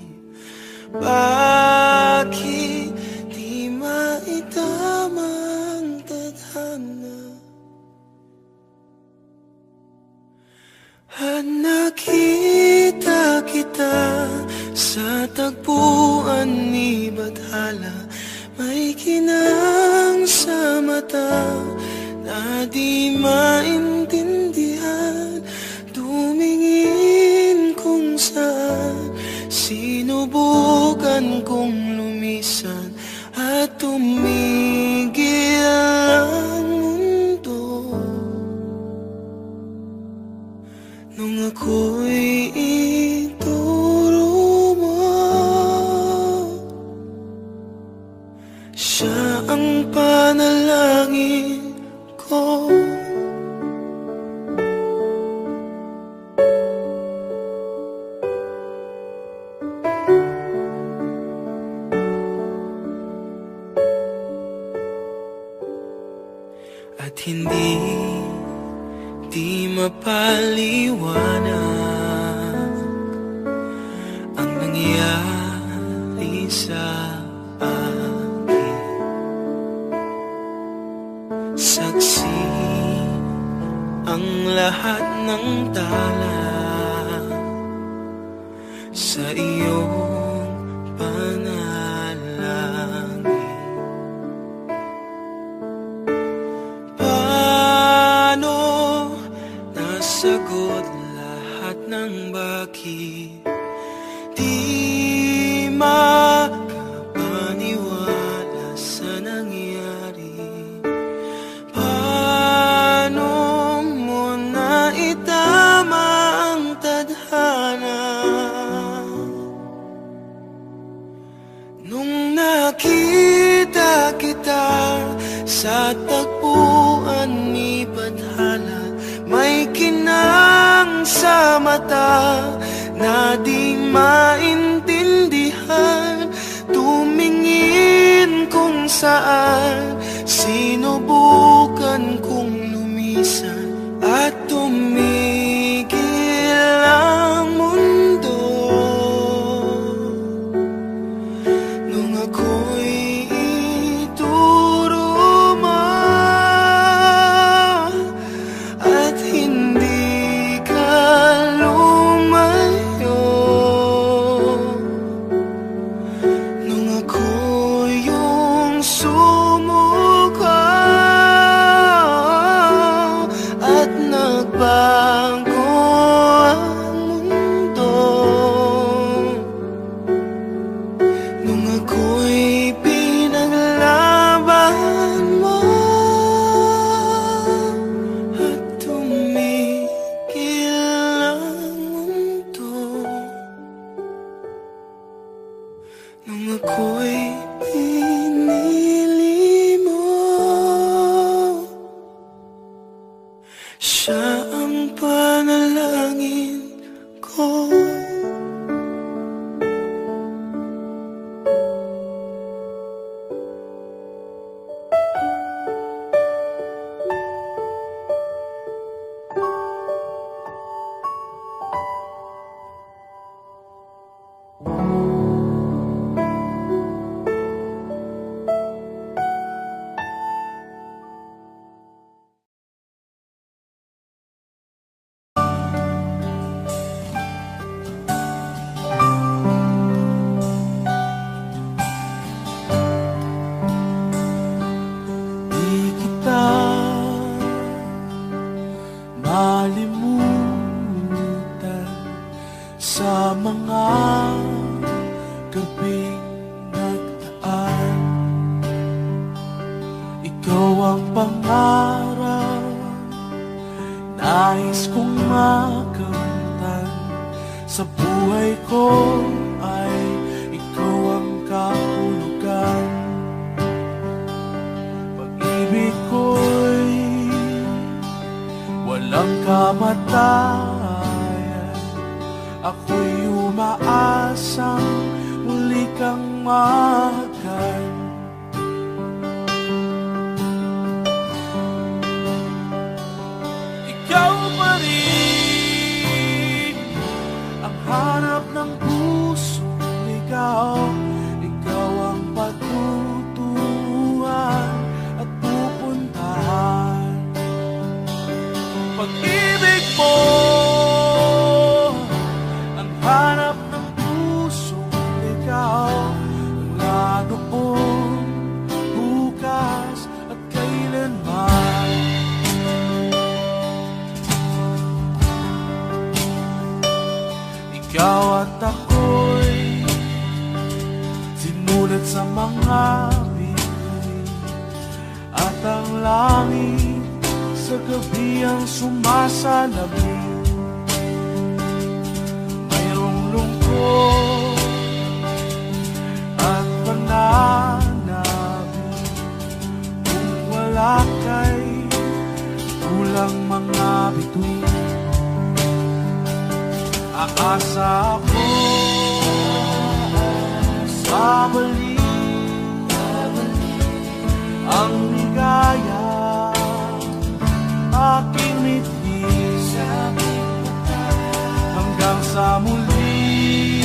[SPEAKER 6] Bakit di maitamang tadhana? At nakita kita sa tagpuan ni Bathala, may kinang sa mata na di maintindihan. Tumingin kung saan, sinubukan kong lumisan at tumigil ang mundo. Nung ako'y ito paliwanag ang nangyari sa akin. Saksi ang lahat ng tala sa iyong panalangin. Paano nasagot lahat ng bakit di makapaniwala sa nangyari? Paano mo na itama ang tadhana nung nakita kita sa tagpuan ni Badhala? May kinang sa mata na di maintindihan, tumingin kung saan, sinubukan kong lumisan at tumigil ang mundo nung ako'y ituro mo at hindi ka lumayo, nung ako'y yung sumuko at nagbago ang mundo, nung ako'y pinaglaban mo at tumigil ang mundo, nung ako'y pinili mo. Siya ang panalangin ko. Di kita malimutan sa mga gabing nagdaan. Ikaw ang pangarap nais kong makamtan sa buhay ko, ay ikaw ang kahulugan. Pag-ibig ko'y walang kamatayan, ako'y umaasang muli kang mahal. Ikaw pa rin ang hanap ng pusong ligaw. Ikaw ang patutuhan at pupuntahan. Pag-ibig mo ang hanap ng pusong ligaw. Mula noon, bukas at kailanman. Ikaw at ako'y sinulat sa mga bituin, at ang langit sa gabi ang sumasalamin. Mayroong lungkot at pananabik, kung wala kay kulang mga bituin. Aasa ako sa balik ang ligaya, aking ngiti hanggang sa muli.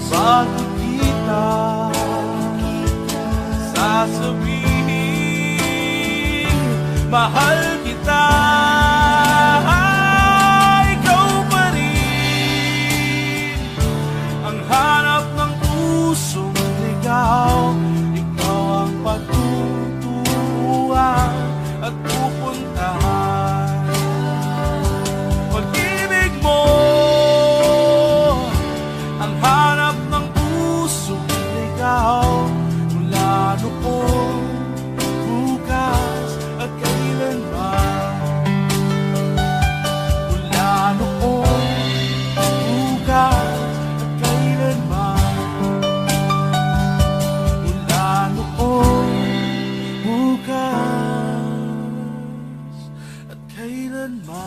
[SPEAKER 6] Bago kita sasabihin, mahal kita. Ikaw pa rin ang hanap ng pusong ligaw. Ikaw ang patutuhan at pupuntahan. Pag-ibig mo ang hanap ng pusong ligaw. Mula noon, bukas at kailanman. Mula noon, bukas at kailanman. Mula noon, bukas at kailanman.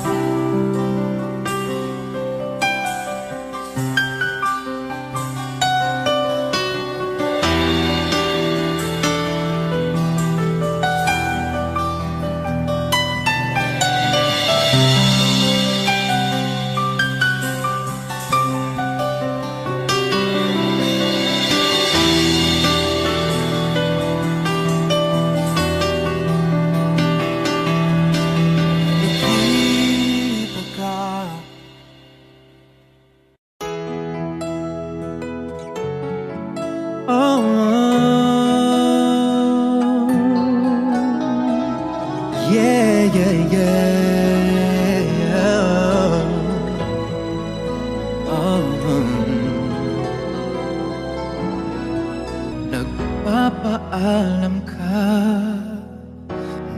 [SPEAKER 1] Nagpapaalam ka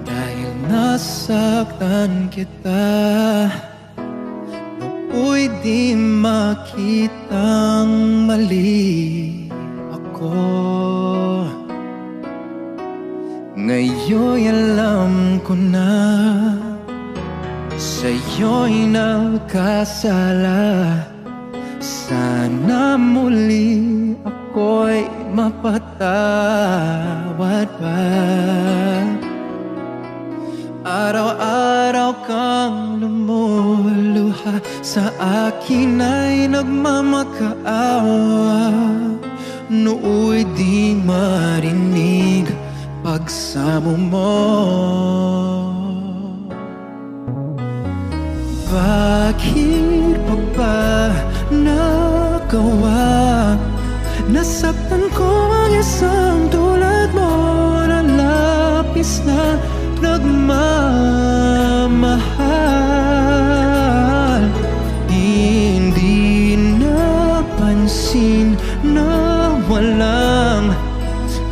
[SPEAKER 1] dahil nasaktan kita. Nooy di makitang mali ako. Ngayon'y alam ko na sa'yo'y nagkasala. Sana muli ako'y mapatawad pa. Araw-araw kang lumuluha, sa akin ay nagmamakaawa. Nooy di marinig pagsamo mo. Bakit pa ba nagawa? Nasaktan ko ang isang tulad mo na lapis na nagmamahal. Hindi napansin na walang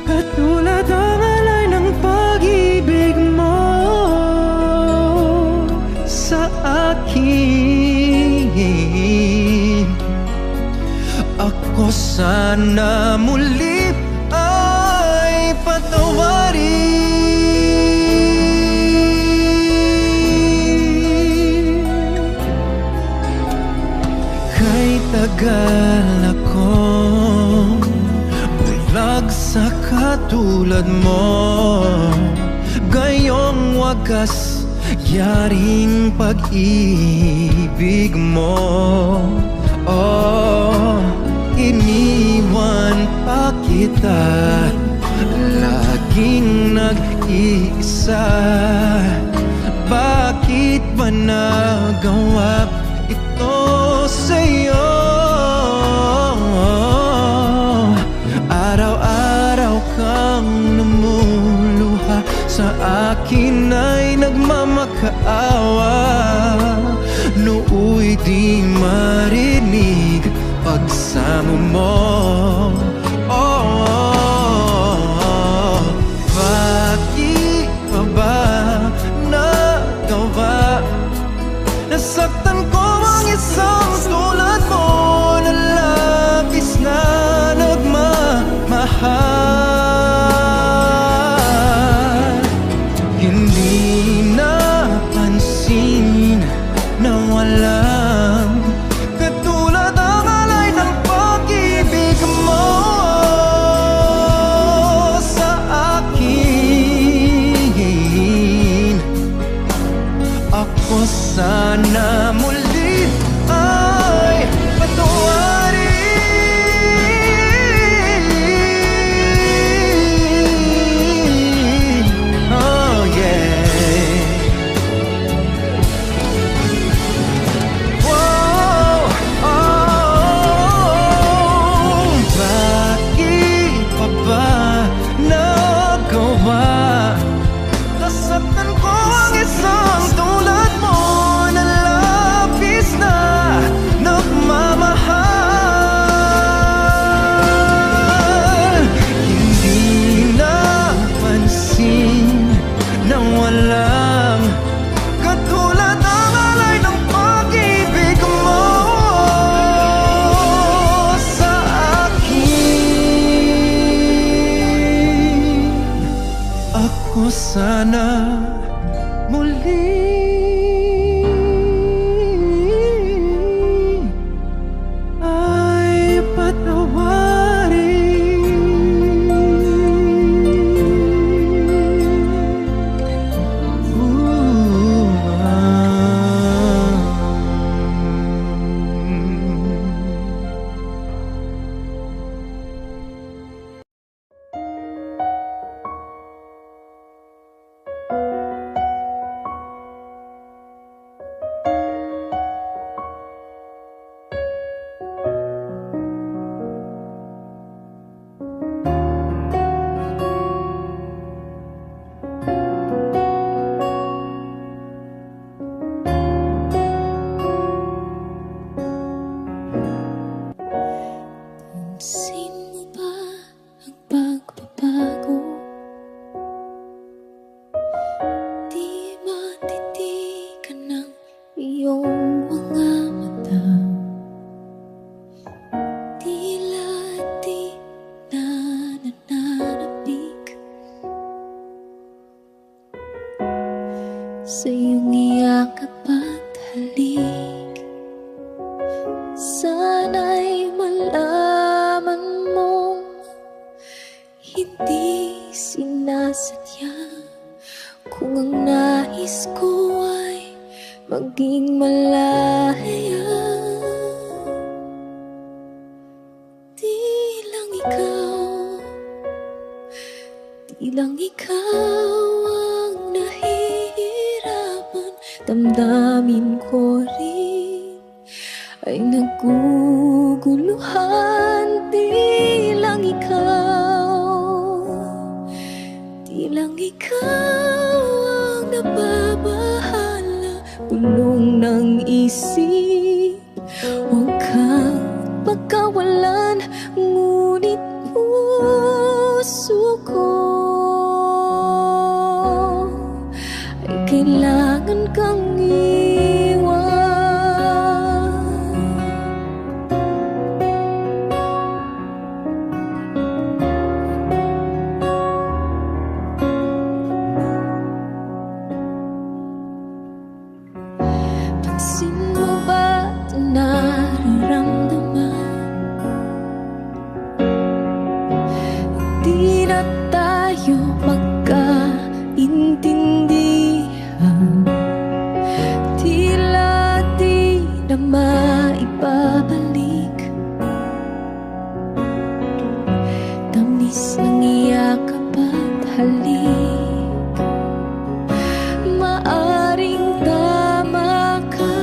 [SPEAKER 1] katulad ang alay ng pag-ibig mo sa akin. Ako sana muli ay patawarin. Kay tagal akong bulag sa katulad mo. Gayong wagas yaring pag-ibig mo. Oh, iniwan pa kita, laging nag-iisa. Bakit ba nagawa ito sa'yo? Araw-araw kang namuluha, sa akin ay nagmamakaawa. Nooy di marinig pagsamo mo. Oh, bakit pa ba nagawa? Nasaktan ko ang isang tulad mo na labis na nagmamahal. Hindi napansin na walang katulad ang alay ng pag-ibig mo
[SPEAKER 5] sana muli ay patawarin.
[SPEAKER 3] Pansin mo ba ang pagbabago? Di matitigan ng iyong mga mata. Tila di na nananabik sa iyong iyakap at halik. Sana'y malaman mong hindi sinasadya. Kung ang nais ko ay maging malaya, di lang ikaw ang nahihirapan. Damdamin ko rin ay naguguluhan. Di lang ikaw ang nababahala. Bulong ng isip, huwag kang pagkawalan. Ngunit puso ko ay kailangan kang iwan. Pansin mo ba ito nararamdaman? Di na tayo magkaintindihan. Tila di na maibabalik. Tamis ng iyakap at halik. Maaring tama ka,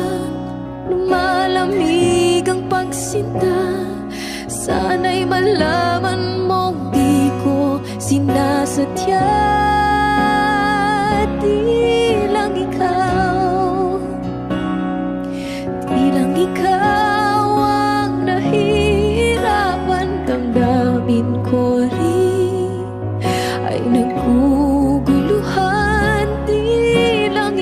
[SPEAKER 3] lumalamig ang pagsinta. Sana'y malaman mong di ko sinasadya. Di lang ikaw ang nahihirapan. Damdamin ko rin ay naguguluhan. Di lang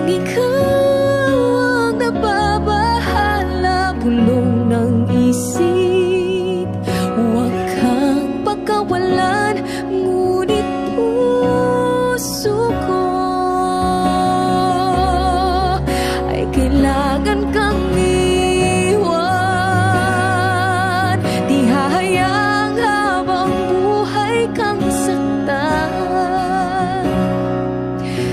[SPEAKER 3] ikaw ang nababahala. Bulong ng isip, huwag kang pagkawalan. Ngunit puso ko ay kailangan kang iwan. Di hahayang habang buhay kang saktan.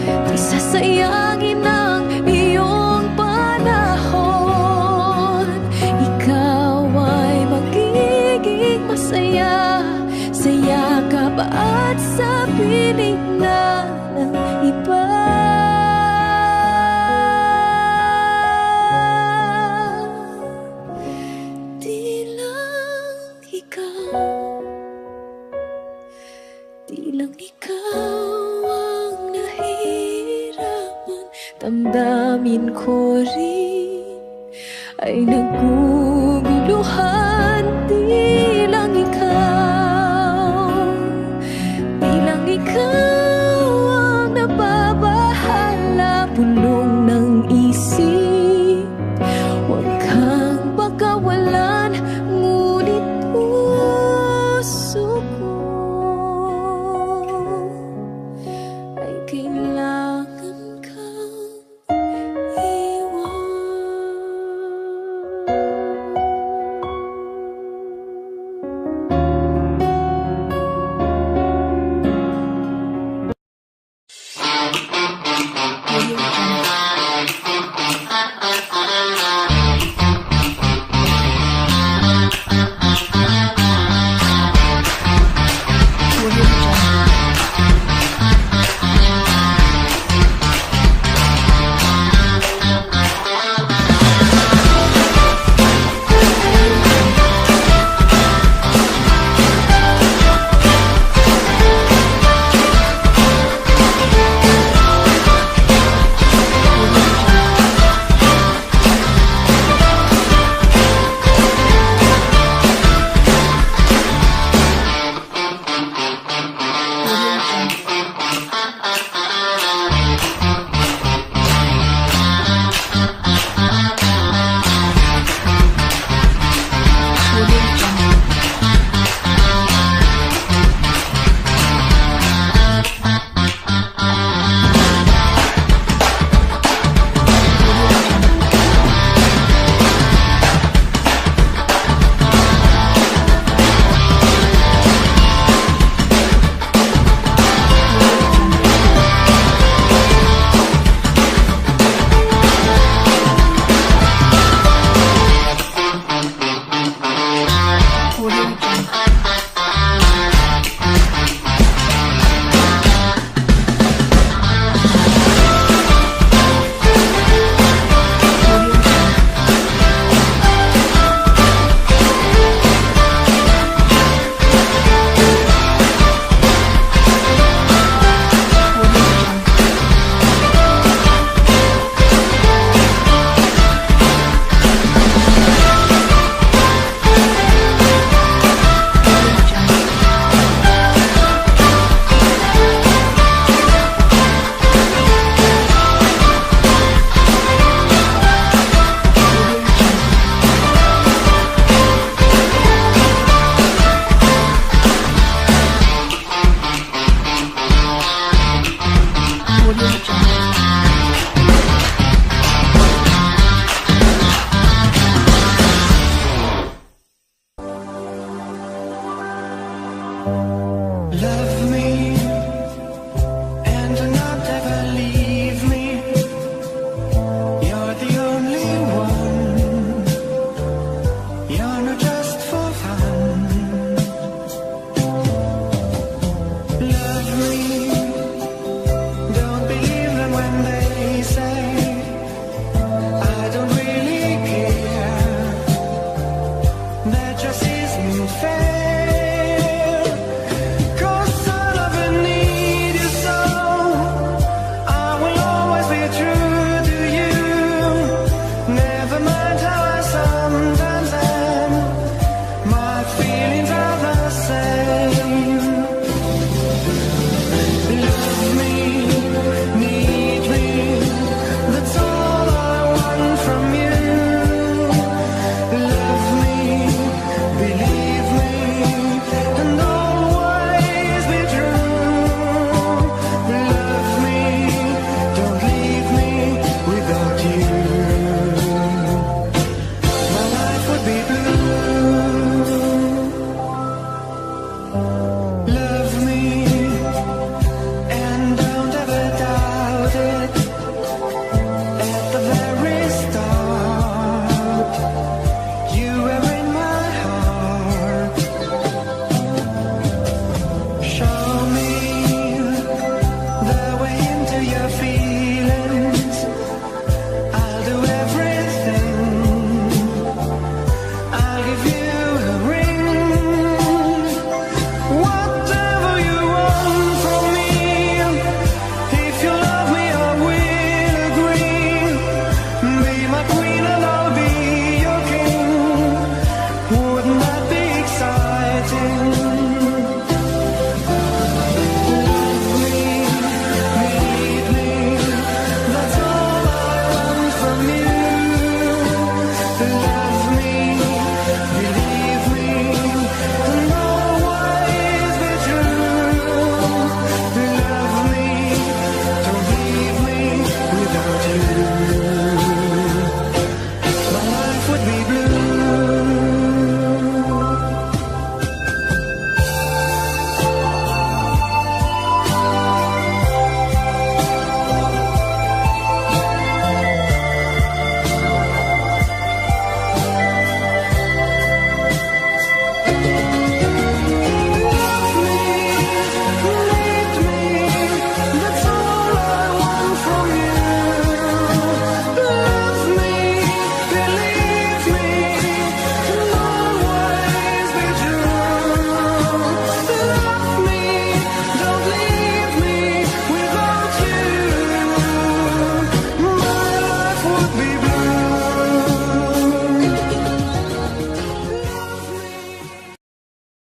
[SPEAKER 3] Di sasayangin ang iyong panahon. Ikaw ay magiging masaya sa yakap at sa piling na ng iba. Di lang ikaw ang nahihirapan. Damdamin ko rin ay naguguluhan. Di